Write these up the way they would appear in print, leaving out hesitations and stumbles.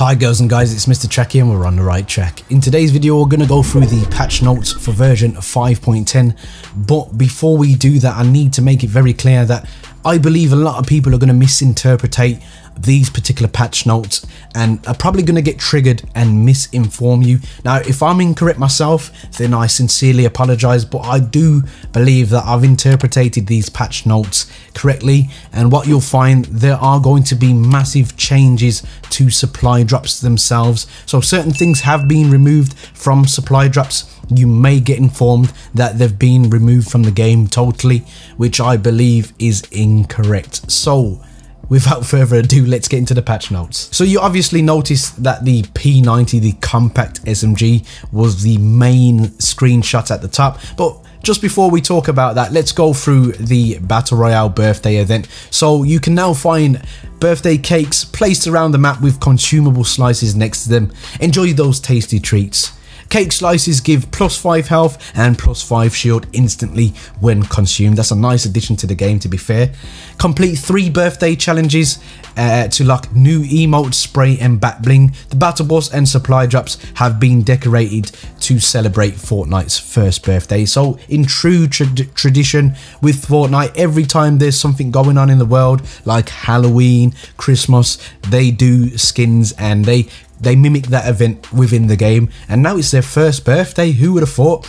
Hi girls and guys, it's Mr. Tracky and we're on the right track. In today's video we're going to go through the patch notes for version 5.10, but before we do that I need to make it very clear that I believe a lot of people are going to misinterpret these particular patch notes and are probably going to get triggered and misinform you. Now if I'm incorrect myself then I sincerely apologize, but I do believe that I've interpreted these patch notes correctly, and what you'll find, there are going to be massive changes to supply drops themselves. So certain things have been removed from supply drops. You may get informed that they've been removed from the game totally, which I believe is incorrect. So without further ado, let's get into the patch notes. So you obviously noticed that the P90, the compact SMG, was the main screenshot at the top, but just before we talk about that, let's go through the Battle Royale birthday event. So you can now find birthday cakes placed around the map with consumable slices next to them. Enjoy those tasty treats. Cake slices give +5 health and +5 shield instantly when consumed. That's a nice addition to the game, to be fair. Complete 3 birthday challenges to lock new emote, spray and back bling. The battle boss and supply drops have been decorated to celebrate Fortnite's first birthday. So in true tradition with Fortnite, every time there's something going on in the world like Halloween, Christmas, they do skins and they mimic that event within the game, and now it's their first birthday. Who would have thought?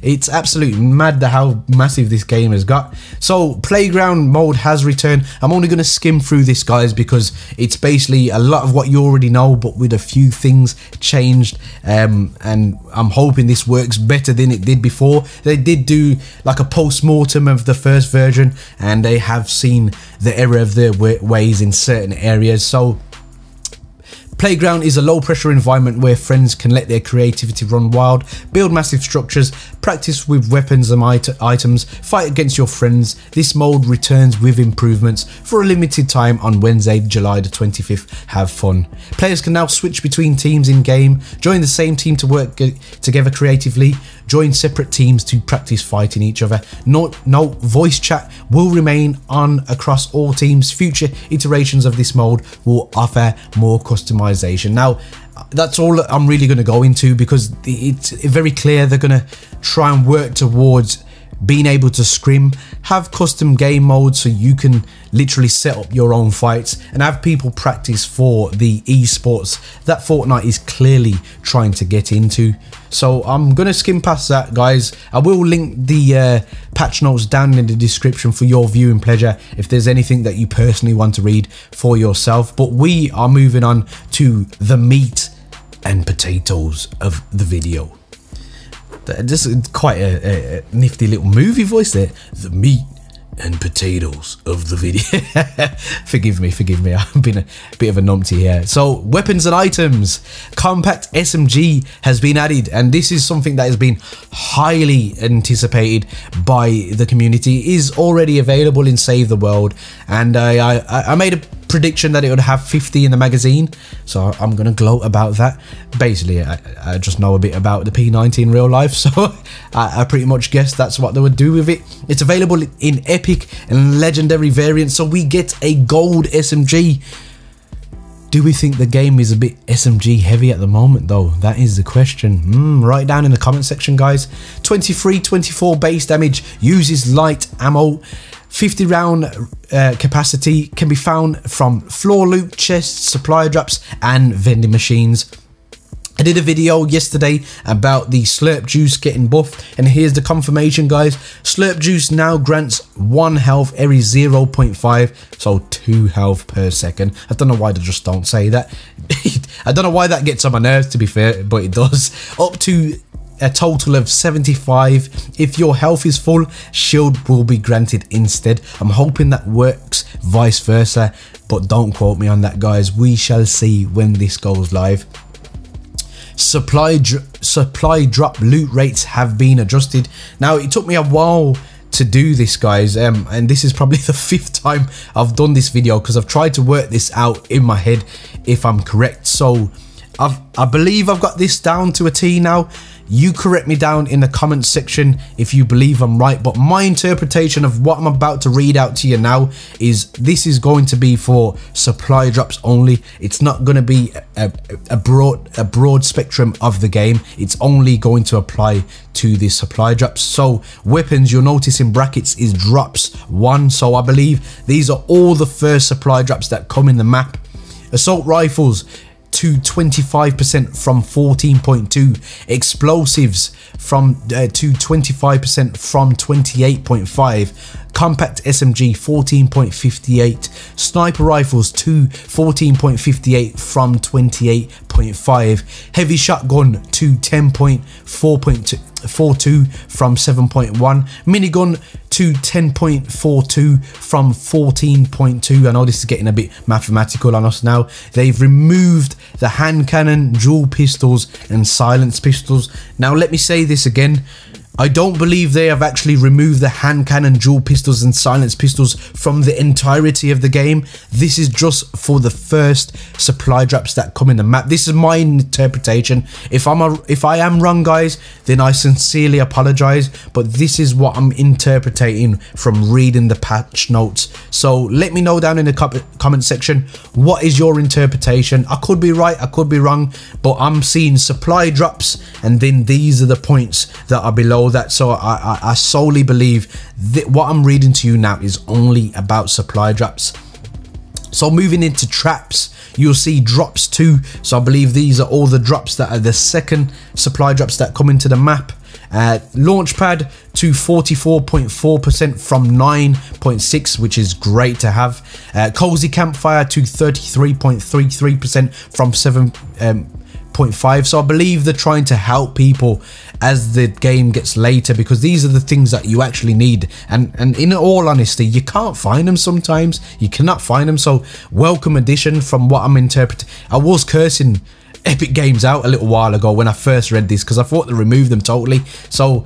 It's absolutely mad how massive this game has got. So playground mode has returned. I'm only going to skim through this, guys, because it's basically a lot of what you already know, but with a few things changed, and I'm hoping this works better than it did before. They did do like a post-mortem of the first version, and they have seen the error of their ways in certain areas. So Playground is a low pressure environment where friends can let their creativity run wild, build massive structures, practice with weapons and items, fight against your friends. This mode returns with improvements for a limited time on Wednesday, July the 25th. Have fun. Players can now switch between teams in game, join the same team to work together creatively, join separate teams to practice fighting each other. Note, voice chat will remain on across all teams. Future iterations of this mode will offer more customization. Now that's all I'm really going to go into, because it's very clear they're going to try and work towards being able to scrim, have custom game modes so you can literally set up your own fights and have people practice for the esports that Fortnite is clearly trying to get into. So I'm gonna skim past that, guys. I will link the patch notes down in the description for your viewing pleasure if there's anything that you personally want to read for yourself. But we are moving on to the meat and potatoes of the video. Just quite a nifty little movie voice there. The meat and potatoes of the video. forgive me, I've been a bit of a numpty here. So weapons and items. Compact SMG has been added, and this is something that has been highly anticipated by the community. It is already available in Save the World, and I made a prediction that it would have 50 in the magazine, so I'm gonna gloat about that. Basically I just know a bit about the P90 in real life, so I pretty much guessed that's what they would do with it. It's available in epic and legendary variants, so we get a gold SMG. Do we think the game is a bit SMG heavy at the moment though? That is the question. Write down in the comment section, guys. 23-24 base damage, uses light ammo, 50 round capacity, can be found from floor loot, chests, supply drops and vending machines. I did a video yesterday about the Slurp Juice getting buffed, and here's the confirmation, guys. Slurp Juice now grants 1 health every 0.5, so 2 health per second. I don't know why they just don't say that. I don't know why that gets on my nerves, to be fair, but it does. Up to a total of 75. If your health is full, shield will be granted instead. I'm hoping that works vice versa, but don't quote me on that, guys. We shall see when this goes live. Supply drop loot rates have been adjusted. Now it took me a while to do this, guys, and this is probably the 5th time I've done this video, because I've tried to work this out in my head if I'm correct. So I believe I've got this down to a T now. You correct me down in the comments section if you believe I'm right, but my interpretation of what I'm about to read out to you now is this is going to be for supply drops only. It's not going to be a broad spectrum of the game. It's only going to apply to the supply drops. So weapons, you'll notice in brackets, is drops 1. So I believe these are all the first supply drops that come in the map. Assault rifles to 25% from 14.2, explosives from to 25% from 28.5, compact SMG 14.58, sniper rifles to 14.58 from 28.5, heavy shotgun to 10.42 from 7.1, minigun to 10.42 from 14.2. I know this is getting a bit mathematical on us now. They've removed the hand cannon, dual pistols and silenced pistols. Now let me say this again. I don't believe they have actually removed the hand cannon, dual pistols and silenced pistols from the entirety of the game. This is just for the first supply drops that come in the map. This is my interpretation. If I am wrong, guys, then I sincerely apologize, but this is what I'm interpreting from reading the patch notes. So let me know down in the comment section, what is your interpretation? I could be right, I could be wrong, but I'm seeing supply drops and then these are the points that are below that. So I solely believe that what I'm reading to you now is only about supply drops. So moving into traps, you'll see drops 2. So I believe these are all the drops that are the second supply drops that come into the map. Launchpad to 44.4% from 9.6, which is great to have. Cozy campfire to 33.33% from 7.5. So I believe they're trying to help people as the game gets later, because these are the things that you actually need, and in all honesty, you can't find them sometimes. You cannot find them. So welcome addition from what I'm interpreting. I was cursing Epic Games out a little while ago when I first read this because I thought they removed them totally. So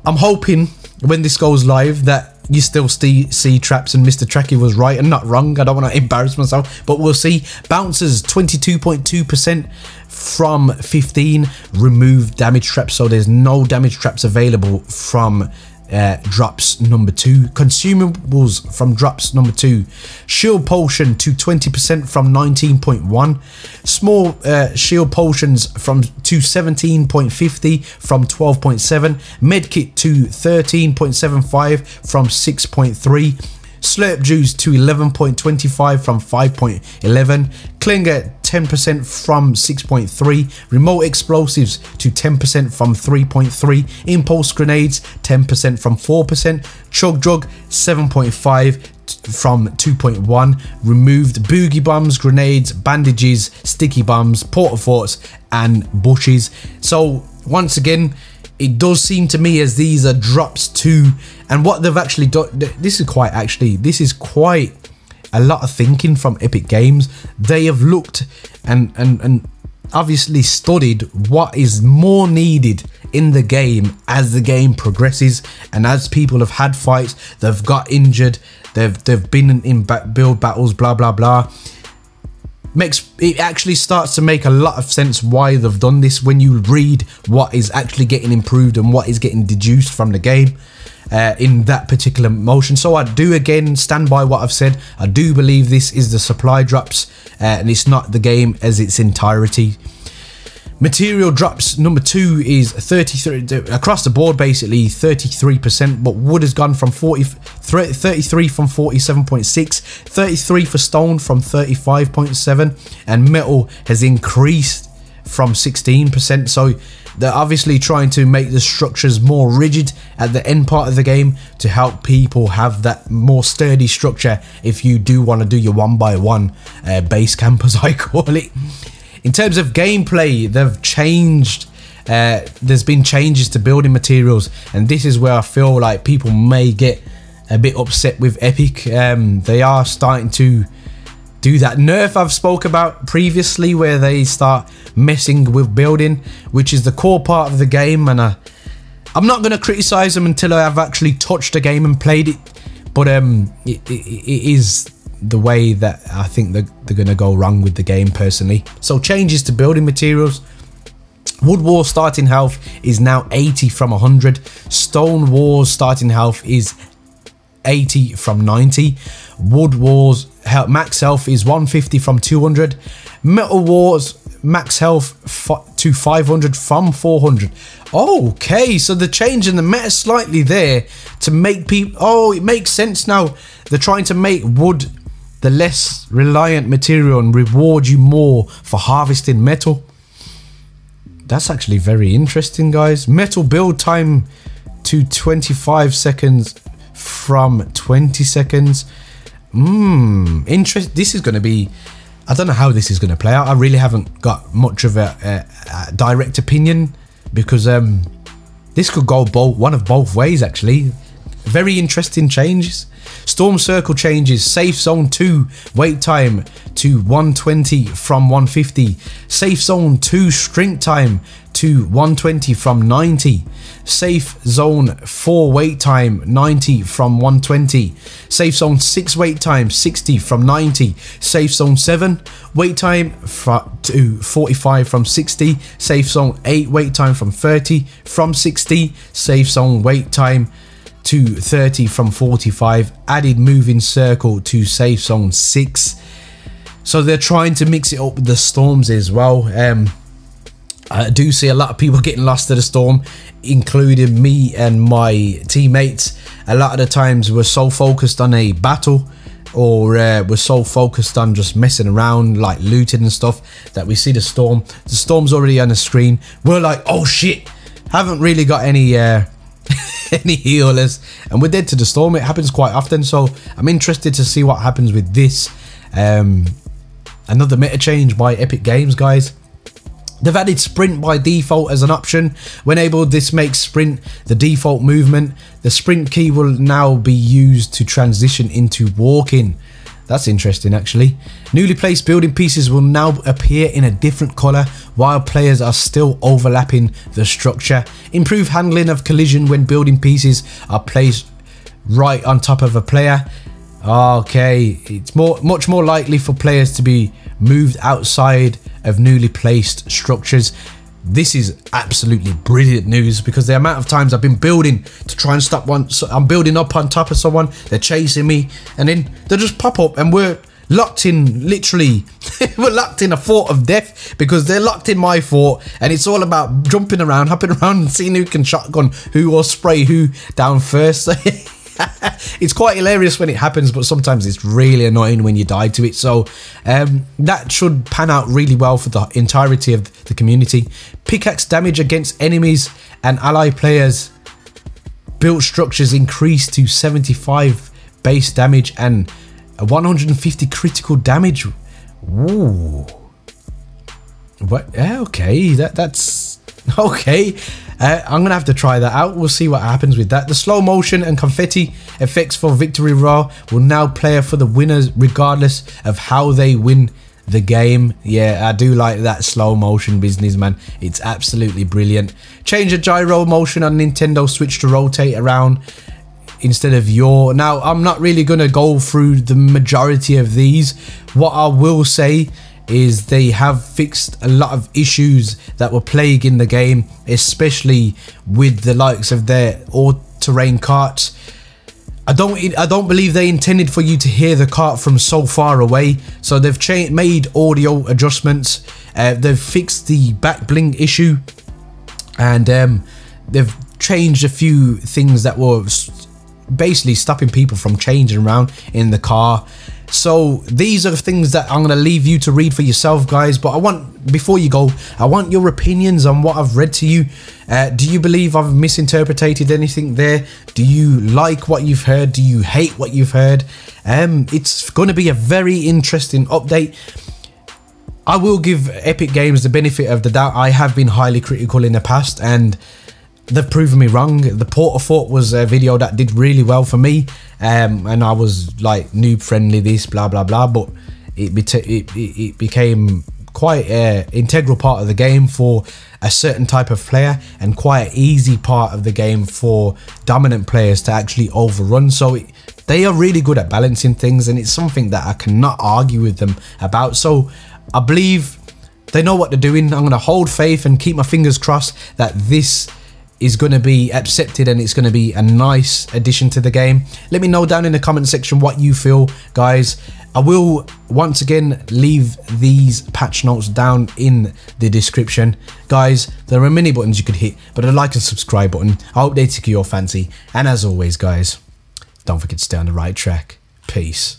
I'm hoping when this goes live that you still see traps and Mr. Tracky was right and not wrong. I don't want to embarrass myself, but we'll see. Bouncers 22.2% from 15, remove damage traps, so there's no damage traps available from drops number 2. Consumables from drops number 2. Shield potion to 20% from 19.1. Small shield potions to 17.50 from 12.7. Medkit to 13.75 from 6.3. Slurp juice to 11.25 from 5.11. Klinger 10% from 6.3. Remote explosives to 10% from 3.3. Impulse grenades 10% from 4%. Chug jug 7.5 from 2.1. Removed boogie bombs, grenades, bandages, sticky bombs, porta forts and bushes. So once again, it does seem to me as these are drops 2, and what they've actually done, this is quite a lot of thinking from Epic Games. They have looked and obviously studied what is more needed in the game as the game progresses, and as people have had fights, they've got injured, they've been in build battles, blah blah blah. It actually starts to make a lot of sense why they've done this when you read what is actually getting improved and what is getting deduced from the game in that particular motion. So I do again stand by what I've said. I do believe this is the supply drops and it's not the game as its entirety. Material drops number 2 is 33 across the board, basically 33%, but wood has gone from 33 from 47.6, 33 for stone from 35.7, and metal has increased from 16%. So they're obviously trying to make the structures more rigid at the end part of the game to help people have that more sturdy structure if you do want to do your 1x1 base camp, as I call it. In terms of gameplay, they've changed. There's been changes to building materials, and this is where I feel like people may get a bit upset with Epic. They are starting to do that Nerf I've spoke about previously, where they start messing with building, which is the core part of the game. And I'm not going to criticize them until I have actually touched the game and played it, but it is the way that I think they're gonna go wrong with the game personally. So changes to building materials. Wood Wars starting health is now 80 from 100. Stone Wars starting health is 80 from 90. Wood Wars max health is 150 from 200. Metal Wars max health to 500 from 400. Okay, so they're changing the meta slightly there to make people, oh, it makes sense now. They're trying to make wood the less reliant material and reward you more for harvesting metal. That's actually very interesting, guys. Metal build time to 25 seconds from 20 seconds. This is going to be, I don't know how this is going to play out. I really haven't got much of a direct opinion, because this could go one of both ways actually. Very interesting changes. Storm Circle changes. Safe Zone 2 wait time to 120 from 150. Safe Zone 2 shrink time to 120 from 90. Safe Zone 4 wait time 90 from 120. Safe Zone 6 wait time 60 from 90. Safe Zone 7 wait time to 45 from 60. Safe Zone 8 wait time from 30 from 60. Safe Zone wait time to 30 from 45. Added moving circle to Safe Zone 6. So they're trying to mix it up with the storms as well. I do see a lot of people getting lost to the storm, including me and my teammates. A lot of the times we're so focused on a battle, or we're so focused on just messing around, like looting and stuff, that we see the storm. The storm's already on the screen. We're like, oh shit, haven't really got any any healers, and we're dead to the storm. It happens quite often, so I'm interested to see what happens with this. Another meta change by Epic Games, guys. They've added sprint by default as an option. When able, this makes sprint the default movement. The sprint key will now be used to transition into walking. That's interesting actually. Newly placed building pieces will now appear in a different colour while players are still overlapping the structure. Improve handling of collision when building pieces are placed right on top of a player. Okay, it's much more likely for players to be moved outside of newly placed structures. This is absolutely brilliant news, because the amount of times I've been building to try and stop one, so I'm building up on top of someone, they're chasing me, and then they just pop up and we're locked in, literally we're locked in a fort of death, because they're locked in my fort, and it's all about jumping around, hopping around and seeing who can shotgun who or spray who down first. It's quite hilarious when it happens, but sometimes it's really annoying when you die to it. So that should pan out really well for the entirety of the community. Pickaxe damage against enemies and ally players built structures increased to 75 base damage and 150 critical damage. Ooh. What? Okay, that's okay. I'm gonna have to try that out. We'll see what happens with that. The slow motion and confetti effects for Victory Roar will now play for the winners regardless of how they win the game. Yeah, I do like that slow motion business, man. It's absolutely brilliant. Change the gyro motion on Nintendo Switch to rotate around instead of yaw. Now, I'm not really gonna go through the majority of these. What I will say is they have fixed a lot of issues that were plaguing the game, especially with the likes of their all-terrain carts. I don't believe they intended for you to hear the cart from so far away, so they've made audio adjustments. They've fixed the back bling issue, and they've changed a few things that were basically stopping people from changing around in the car. So these are the things that I'm going to leave you to read for yourself, guys. But before you go, I want your opinions on what I've read to you. Do you believe I've misinterpreted anything there? Do you like what you've heard? Do you hate what you've heard? It's going to be a very interesting update. I will give Epic Games the benefit of the doubt. I have been highly critical in the past, and they've proven me wrong. The Porter Fort was a video that did really well for me, and I was like noob friendly, this blah blah blah, but it became quite an integral part of the game for a certain type of player, and quite an easy part of the game for dominant players to actually overrun. So they are really good at balancing things, and it's something that I cannot argue with them about. So I believe they know what they're doing. I'm going to hold faith and keep my fingers crossed that this is going to be accepted and it's going to be a nice addition to the game. Let me know down in the comment section what you feel, guys. I will once again leave these patch notes down in the description. Guys, there are many buttons you could hit, but the like and subscribe button, I hope they tickle your fancy. And as always, guys, don't forget to stay on the right track. Peace.